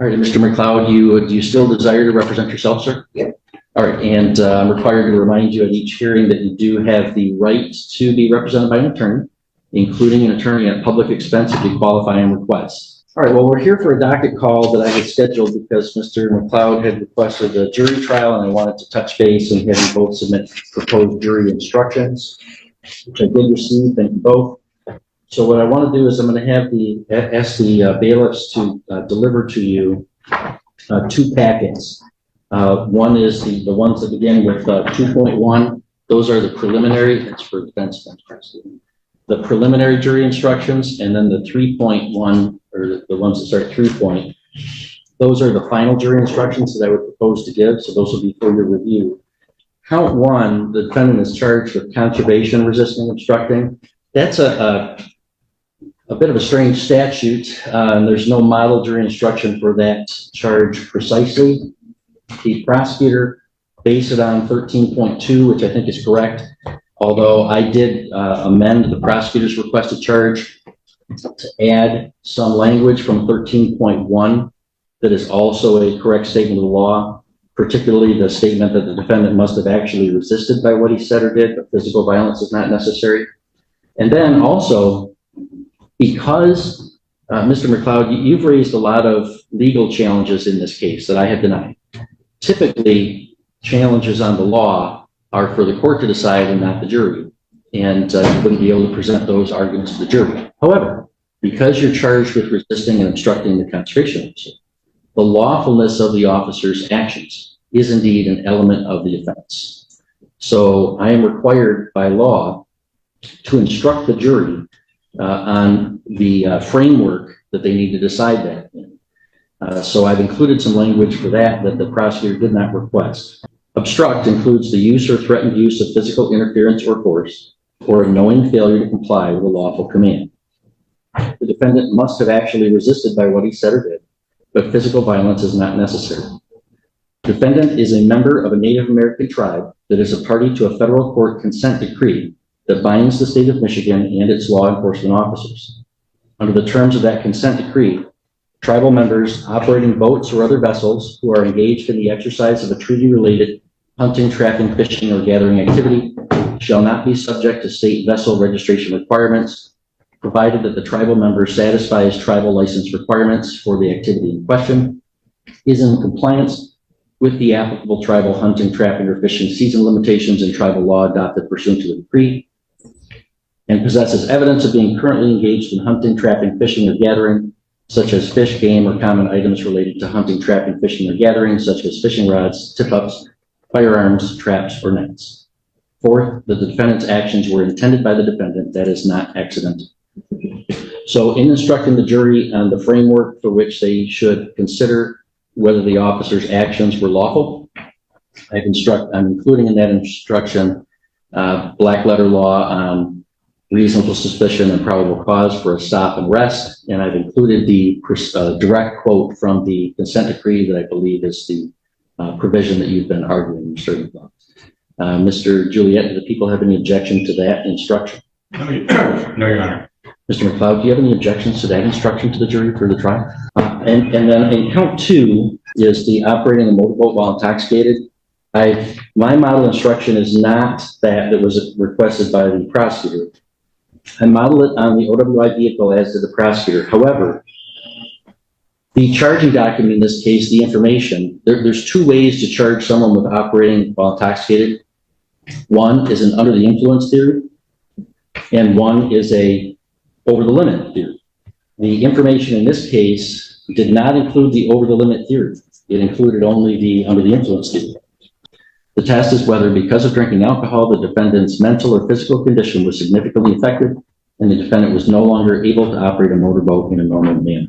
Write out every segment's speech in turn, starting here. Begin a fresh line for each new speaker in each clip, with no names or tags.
All right, Mr. McLeod, do you still desire to represent yourself, sir?
Yep.
All right, and I'm required to remind you at each hearing that you do have the right to be represented by an attorney, including an attorney at public expense if you qualify and request. All right, well, we're here for a docket call that I had scheduled because Mr. McLeod had requested a jury trial, and I wanted to touch base and have you both submit proposed jury instructions, which I did receive. Thank you both. So what I want to do is I'm going to ask the bailiffs to deliver to you two packets. One is the ones that begin with 2.1. Those are the preliminary. That's for defense. The preliminary jury instructions, and then the 3.1, or the ones that start 3 point. Those are the final jury instructions that I would propose to give. So those will be for your review. Count 1, the defendant is charged with contravention, resisting, obstructing. That's a bit of a strange statute, and there's no model jury instruction for that charge precisely. The prosecutor based it on 13.2, which I think is correct, although I did amend the prosecutor's requested charge to add some language from 13.1 that is also a correct statement of the law, particularly the statement that the defendant must have actually resisted by what he said or did, but physical violence is not necessary. And then also, because, Mr. McLeod, you've raised a lot of legal challenges in this case that I have denied. Typically, challenges on the law are for the court to decide and not the jury. And you wouldn't be able to present those arguments to the jury. However, because you're charged with resisting and obstructing the concentration officer, the lawfulness of the officer's actions is indeed an element of the offense. So I am required by law to instruct the jury on the framework that they need to decide that in. So I've included some language for that the prosecutor did not request. Obstruct includes the use or threatened use of physical interference or force, or a knowing failure to comply with a lawful command. The defendant must have actually resisted by what he said or did, but physical violence is not necessary. The defendant is a member of a Native American tribe that is a party to a federal court consent decree that binds the state of Michigan and its law enforcement officers. Under the terms of that consent decree, tribal members operating boats or other vessels who are engaged in the exercise of a treaty-related hunting, trapping, fishing, or gathering activity shall not be subject to state vessel registration requirements, provided that the tribal member satisfies tribal license requirements for the activity in question, is in compliance with the applicable tribal hunting, trapping, or fishing season limitations and tribal law adopted pursuant to the decree, and possesses evidence of being currently engaged in hunting, trapping, fishing, or gathering, such as fish, game, or common items related to hunting, trapping, fishing, or gathering, such as fishing rods, tip-ups, firearms, traps, or nets. Fourth, that the defendant's actions were intended by the defendant, that is not accidental. So in instructing the jury on the framework for which they should consider whether the officer's actions were lawful, I'm including in that instruction black letter law on reasonable suspicion and probable cause for a stop and rest, and I've included the direct quote from the consent decree that I believe is the provision that you've been arguing, Mr. McLeod. Mr. Juliet, do the people have any objection to that instruction?
No, Your Honor.
Mr. McLeod, do you have any objections to that instruction to the jury for the trial? And then in count 2 is the operating a motorboat while intoxicated. My model instruction is not that was requested by the prosecutor. I model it on the OWI vehicle as did the prosecutor. However, the charging document in this case, the information, there's 2 ways to charge someone with operating while intoxicated. One is an under the influence theory, and one is a over the limit theory. The information in this case did not include the over the limit theory. It included only the under the influence theory. The test is whether, because of drinking alcohol, the defendant's mental or physical condition was significantly affected and the defendant was no longer able to operate a motorboat in a normal manner.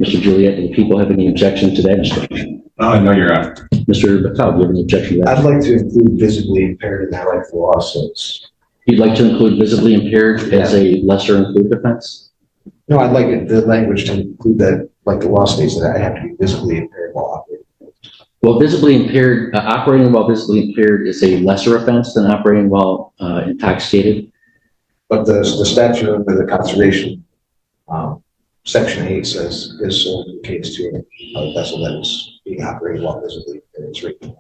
Mr. Juliet, do the people have any objection to that instruction?
No, Your Honor.
Mr. Batal, do you have any objection to that?
I'd like to include visibly impaired in that, like the law says.
You'd like to include visibly impaired as a lesser included offense?
No, I'd like the language to include that, like the law states, that I have to be visibly impaired while operating.
Well, visibly impaired, operating while visibly impaired is a lesser offense than operating while intoxicated.
But the statute under the conservation section 8 says is sold in case to a vessel that is being operated while visibly impaired. It's written.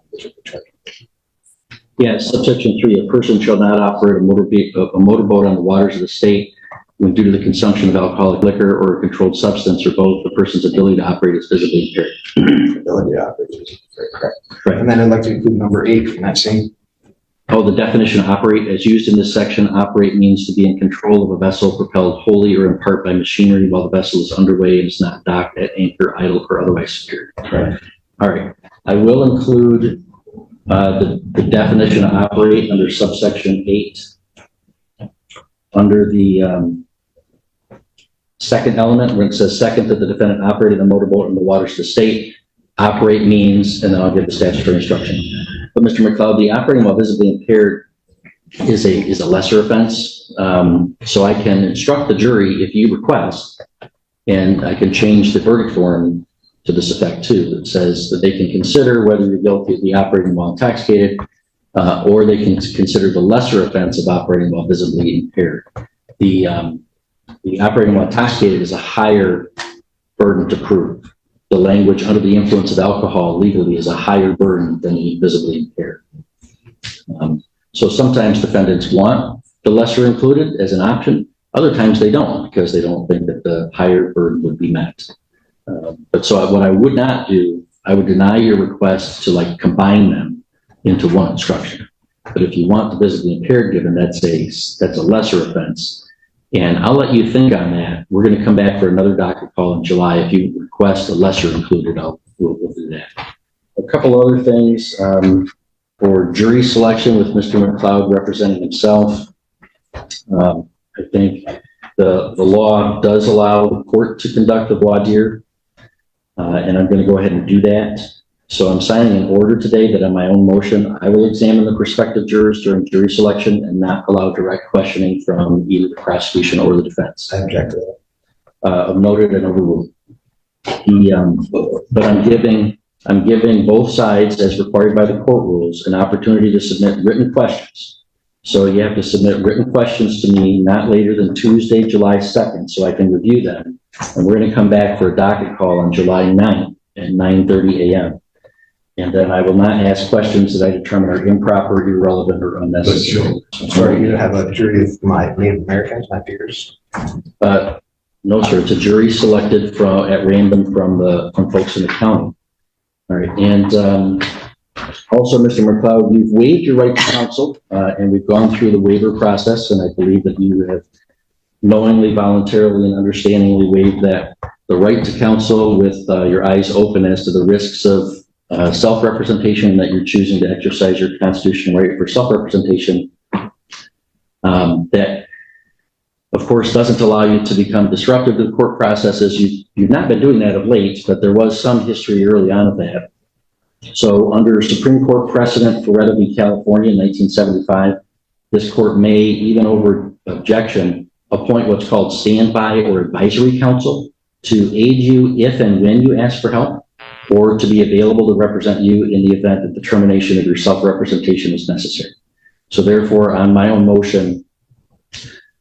Yes, subsection 3, a person shall not operate a motorboat on the waters of the state when due to the consumption of alcoholic liquor or a controlled substance or both, the person's ability to operate is visibly impaired.
Ability to operate is very correct.
Correct.
And then I'd like to include number 8 from that same.
Oh, the definition of operate as used in this section, operate means to be in control of a vessel propelled wholly or in part by machinery while the vessel is underway and is not docked at anchor, idle, or otherwise secured.
Correct.
All right. I will include the definition of operate under subsection 8 under the second element where it says second that the defendant operated a motorboat in the waters of the state. Operate means, and then I'll give the statutory instruction. But Mr. McLeod, the operating while visibly impaired is a lesser offense. So I can instruct the jury if you request, and I can change the verdict form to this effect too. It says that they can consider whether you're guilty of the operating while intoxicated, or they can consider the lesser offense of operating while visibly impaired. The operating while intoxicated is a higher burden to prove. The language under the influence of alcohol legally is a higher burden than the visibly impaired. So sometimes defendants want the lesser included as an option. Other times they don't because they don't think that the higher burden would be met. But so what I would not do, I would deny your request to combine them into one instruction. But if you want the visibly impaired given, that's a lesser offense. And I'll let you think on that. We're going to come back for another docket call in July. If you request a lesser included, we'll do that. A couple other things for jury selection with Mr. McLeod representing himself. I think the law does allow the court to conduct a voir dire, and I'm going to go ahead and do that. So I'm signing an order today that on my own motion, I will examine the prospective jurors during jury selection and not allow direct questioning from either the prosecution or the defense.
I object to that.
Noted and overruled. But I'm giving both sides, as required by the court rules, an opportunity to submit written questions. So you have to submit written questions to me not later than Tuesday, July 2nd, so I can review them. And we're going to come back for a docket call on July 9th at 9:30 a.m. And then I will not ask questions that I determine are improper, irrelevant, or unnecessary.
I'm sorry, you have a jury of my Native Americans, my peers?
No, sir. It's a jury selected at random from folks in the county. All right. And also, Mr. McLeod, you've waived your right to counsel, and we've gone through the waiver process, and I believe that you have knowingly, voluntarily, and understandingly waived the right to counsel with your eyes open as to the risks of self-representation, that you're choosing to exercise your constitutional right for self-representation. That, of course, doesn't allow you to become disruptive to the court processes. You've not been doing that of late, but there was some history early on of that. So under Supreme Court precedent for Red v. California in 1975, this court may, even over objection, appoint what's called standby or advisory counsel to aid you if and when you ask for help, or to be available to represent you in the event that the termination of your self-representation is necessary. So therefore, on my own motion,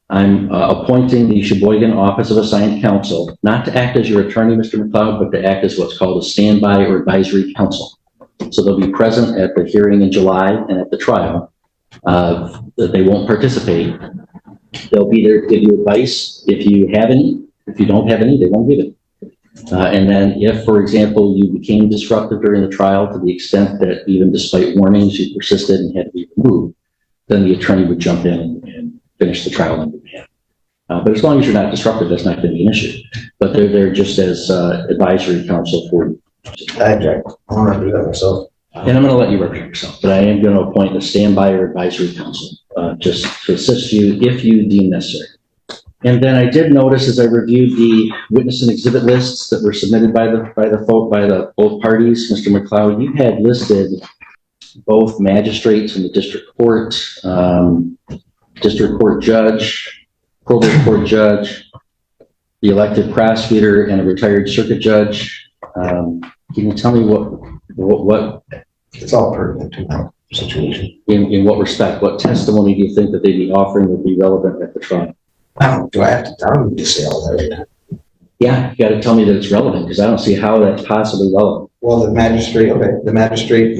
I'm appointing the Sheboygan Office of Assigned Counsel, not to act as your attorney, Mr. McLeod, but to act as what's called a standby or advisory counsel. So they'll be present at the hearing in July and at the trial. They won't participate. They'll be there to give you advice if you have any. If you don't have any, they won't give it. And then if, for example, you became disruptive during the trial to the extent that even despite warnings, you persisted and had to be removed, then the attorney would jump in and finish the trial on your behalf. But as long as you're not disruptive, that's not going to be an issue. But they're there just as advisory counsel for you.
I object. I want to do that myself.
And I'm going to let you represent yourself, but I am going to appoint a standby or advisory counsel just to assist you if you deem necessary. And then I did notice as I reviewed the witness and exhibit lists that were submitted by both parties, Mr. McLeod, you had listed both magistrates in the district court judge, probate court judge, the elected prosecutor, and a retired circuit judge. Can you tell me what?
It's all pertinent to that situation.
In what respect? What testimony do you think that they'd be offering would be relevant at the trial?
I don't need to say all that right now.
Yeah, you gotta tell me that it's relevant, because I don't see how that's possibly relevant.
Well, the magistrate and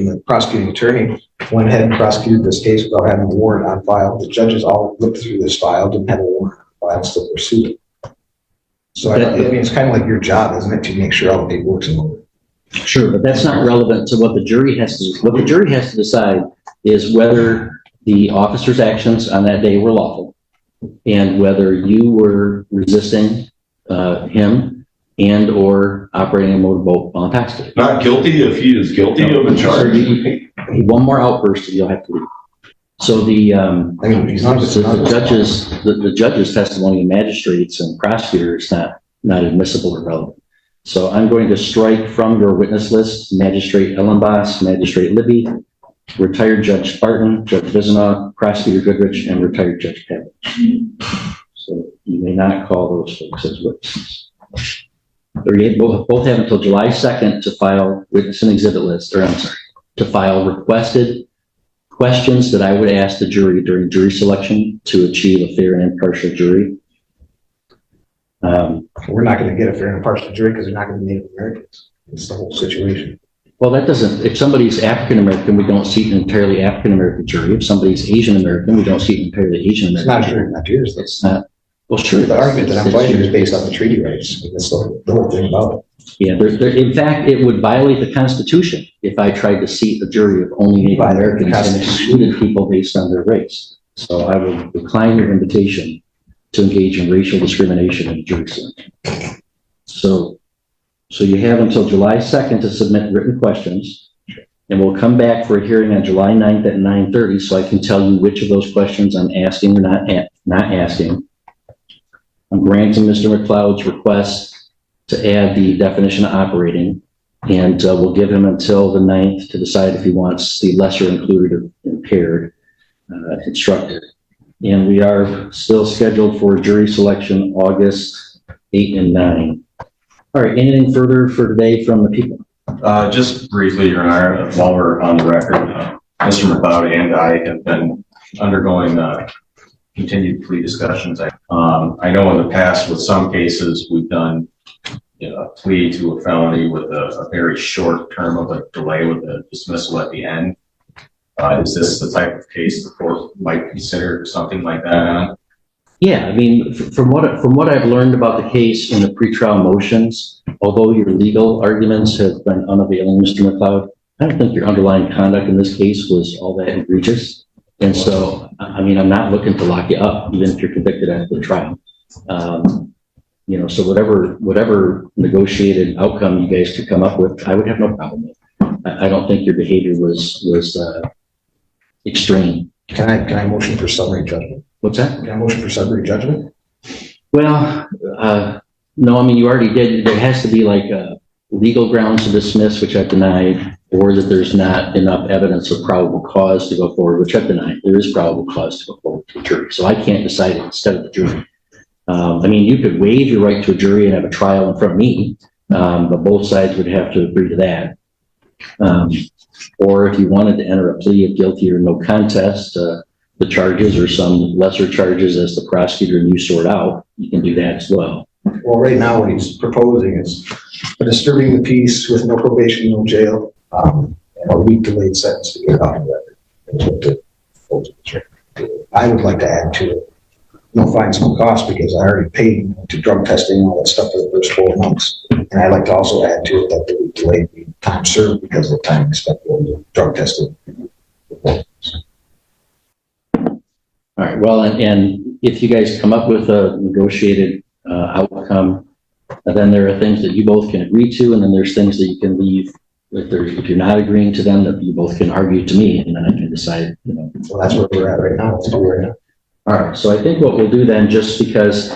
the prosecuting attorney went ahead and prosecuted this case without having a warrant on file. The judges all looked through this file, didn't have a warrant on file, still pursued it. So I mean, it's kind of like your job, isn't it, to make sure all the paperwork's in order?
Sure, but that's not relevant to what the jury has to do. What the jury has to decide is whether the officer's actions on that day were lawful, and whether you were resisting him and or operating a motorboat while intoxicated.
Not guilty if he is guilty of a charge.
One more outburst and you'll have to leave. So the judge's testimony, magistrates and prosecutors, not admissible or relevant. So I'm going to strike from your witness list Magistrate Ellenboss, Magistrate Libby, retired Judge Spartan, Judge Vizinoff, Prosecutor Goodrich, and retired Judge Pavlich. So you may not call those folks as witnesses. Both have until July 2nd to file witness and exhibit lists, to file requested questions that I would ask the jury during jury selection to achieve a fair and impartial jury.
We're not going to get a fair and impartial jury because they're not going to be Native Americans. It's the whole situation.
Well, that doesn't, if somebody's African American, we don't seat an entirely African American jury. If somebody's Asian American, we don't seat an entirely Asian
It's
American
not
jury.
not yours.
It's not. Well, sure.
The argument that I'm fighting is based on the treaty rights. That's the whole thing about it.
Yeah, in fact, it would violate the Constitution if I tried to seat a jury of only Native Americans and excluded people based on their race. So I will decline your invitation to engage in racial discrimination in a jury selection. So you have until July 2nd to submit written questions, and we'll come back for a hearing on July 9th at 9:30 so I can tell you which of those questions I'm asking or not asking. I'm granting Mr. McLeod's request to add the definition of operating, and we'll give him until the 9th to decide if he wants the lesser included or impaired instructor. And we are still scheduled for jury selection August 8 and 9. All right, anything further for today from the people?
Just briefly, Your Honor, while we're on the record, Mr. McLeod and I have been undergoing continued plea discussions. I know in the past with some cases we've done a plea to a felony with a very short term of a delay with a dismissal at the end. Is this the type of case the court might consider something like that on?
Yeah, I mean, from what I've learned about the case in the pretrial motions, although your legal arguments have been unavailing, Mr. McLeod, I don't think your underlying conduct in this case was all that egregious. And so, I mean, I'm not looking to lock you up, even if you're convicted after the trial. So whatever negotiated outcome you guys could come up with, I would have no problem with. I don't think your behavior was extreme.
Can I motion for summary judgment?
What's that?
Can I motion for summary judgment?
Well, no, I mean, you already did. There has to be like legal grounds to dismiss, which I've denied, or that there's not enough evidence of probable cause to go forward, which I've denied. There is probable cause to go forward to a jury. So I can't decide it instead of the jury. I mean, you could waive your right to a jury and have a trial in front of me, but both sides would have to agree to that. Or if you wanted to enter a plea of guilty or no contest, the charges or some lesser charges as the prosecutor and you sort out, you can do that as well.
Well, right now what he's proposing is a disturbing the peace with no probation, no jail, and a week delayed sentence to get it off the record. I would like to add to it, no fines, no cost, because I already paid to drug testing and all that stuff for the first 4 months. And I'd like to also add to it that the week delayed the time served because of the time spent on drug testing.
All right, well, and if you guys come up with a negotiated outcome, then there are things that you both can agree to, and then there's things that you can leave if you're not agreeing to them, that you both can argue to me, and then I can decide,
Well, that's where we're at right now. Let's do it right now.
All right, so I think what we'll do then, just because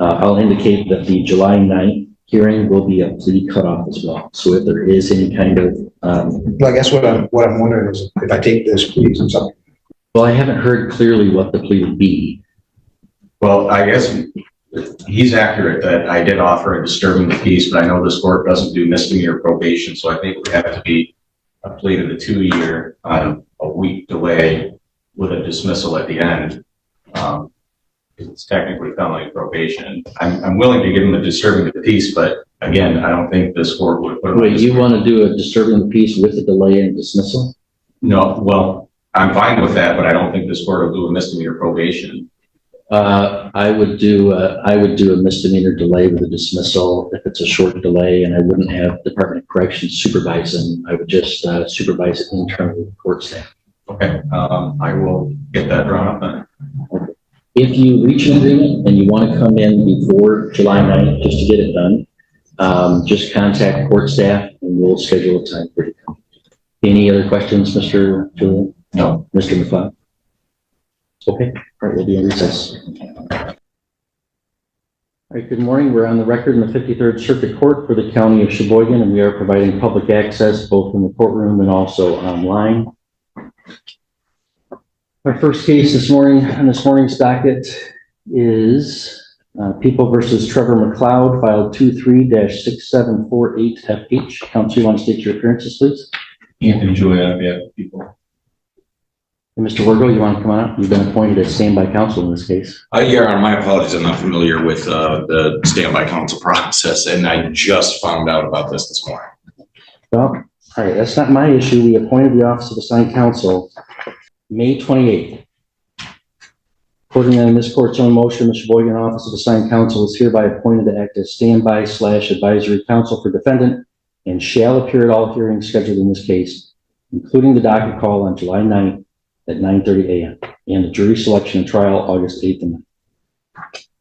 I'll indicate that the July 9th hearing will be a plea cutoff as well. So if there is any kind of...
Well, I guess what I'm wondering is if I take this plea and something.
Well, I haven't heard clearly what the plea would be.
Well, I guess he's accurate that I did offer a disturbing the peace, but I know this court doesn't do misdemeanor probation, so I think it would have to be a plea to the 2-year on a week delay with a dismissal at the end. because it's technically felony probation. I'm willing to give him a disturbing the peace, but again, I don't think this court would put him.
Wait, you want to do a disturbing the peace with a delay and dismissal?
No, well, I'm fine with that, but I don't think this court will do a misdemeanor probation.
I would do a misdemeanor delay with a dismissal if it's a short delay, and I wouldn't have Department of Corrections supervise him. I would just supervise it internally with the court staff.
Okay, I will get that drawn up then.
If you reach an agreement and you want to come in before July 9th just to get it done, just contact court staff and we'll schedule a time for you to come. Any other questions, Mr. Julian?
No.
Mr. McLeod? Okay, all right, we'll be in recess. All right, good morning. We're on the record in the 53rd Circuit Court for the County of Sheboygan, and we are providing public access both in the courtroom and also online. Our first case this morning on this morning's docket is People versus Trevor McLeod, file 23-6748FH. Counsel, you want to state your appearances, please?
Anthony Juliet, on behalf of People.
And Mr. Wargo, you want to come on up? You've been appointed as standby counsel in this case.
Your Honor, my apologies. I'm not familiar with the standby counsel process, and I just found out about this morning.
Well, all right, that's not my issue. We appointed the Office of Assigned Counsel May 28th. According to this court's own motion, the Sheboygan Office of Assigned Counsel is hereby appointed to act as standby/advisory counsel for defendant and shall appear at all hearings scheduled in this case, including the docket call on July 9th at 9:30 a.m. and the jury selection and trial August 8th and 9th.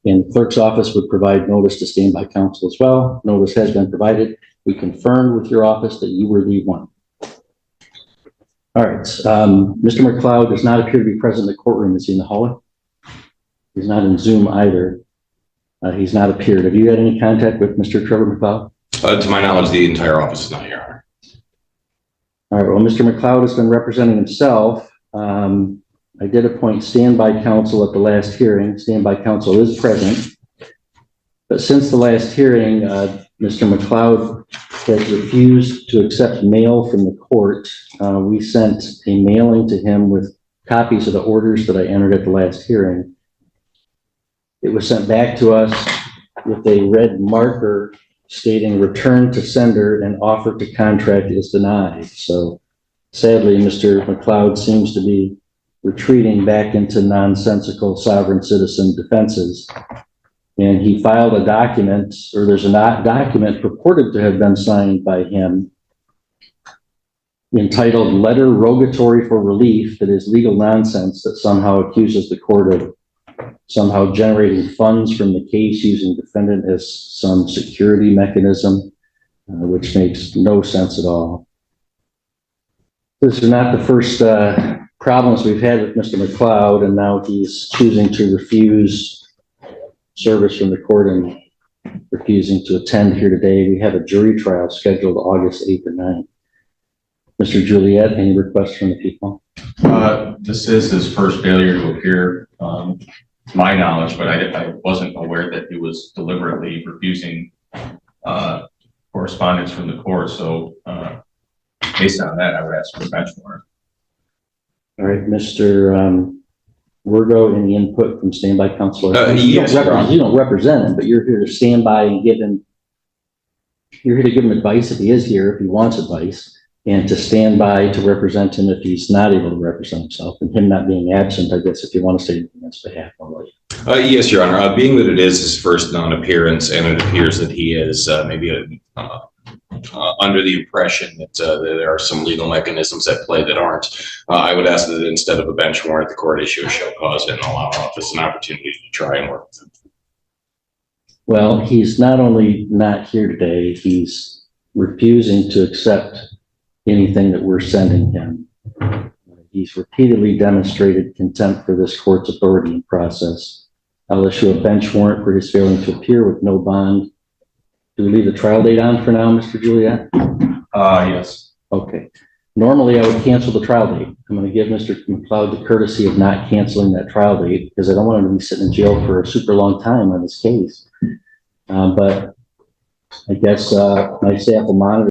And the clerk's office would provide notice to standby counsel as well. Notice has been provided. We confirmed with your office that you were the one. All right, Mr. McLeod does not appear to be present in the courtroom. Is he in the hallway? He's not in Zoom either. He's not appeared. Have you had any contact with Mr. Trevor McLeod?
To my knowledge, the entire office is not here, Honor.
All right, well, Mr. McLeod has been representing himself. I did appoint standby counsel at the last hearing. Standby counsel is present. But since the last hearing, Mr. McLeod has refused to accept mail from the court. We sent a mailing to him with copies of the orders that I entered at the last hearing. It was sent back to us with a red marker stating return to sender and offer to contract is denied. So sadly, Mr. McLeod seems to be retreating back into nonsensical sovereign citizen defenses. And he filed a document, or there's a document purported to have been signed by him entitled Letter Rogatory for Relief, that is legal nonsense that somehow accuses the court of somehow generating funds from the case using defendant as some security mechanism, which makes no sense at all. This is not the first problems we've had with Mr. McLeod, and now he's choosing to refuse service from the court and refusing to attend here today. We have a jury trial scheduled August 8th and 9th. Mr. Juliet, any requests from the people?
This is his first failure to appear, to my knowledge, but I wasn't aware that he was deliberately refusing correspondence from the court. So based on that, I would ask for a bench warrant.
All right, Mr. Wargo, any input from standby counsel?
Yes,
you don't represent him, but you're here to stand by and give him, you're here to give him advice if he is here, if he wants advice, and to stand by to represent him if he's not able to represent himself, and him not being absent, I guess, if you want to say anything on his behalf.
Yes, Your Honor. Being that it is his first non-appearance, and it appears that he is maybe under the impression that there are some legal mechanisms at play that aren't, I would ask that instead of a bench warrant, the court issue a show cause and allow our office an opportunity to try and work with him.
Well, he's not only not here today, he's refusing to accept anything that we're sending him. He's repeatedly demonstrated contempt for this court's authority and process. I'll issue a bench warrant for his failing to appear with no bond. Do we leave the trial date on for now, Mr. Juliet?
Yes.
Okay. Normally, I would cancel the trial date. I'm going to give Mr. McLeod the courtesy of not canceling that trial date because I don't want him to be sitting in jail for a super long time on this case. But I guess my staff will monitor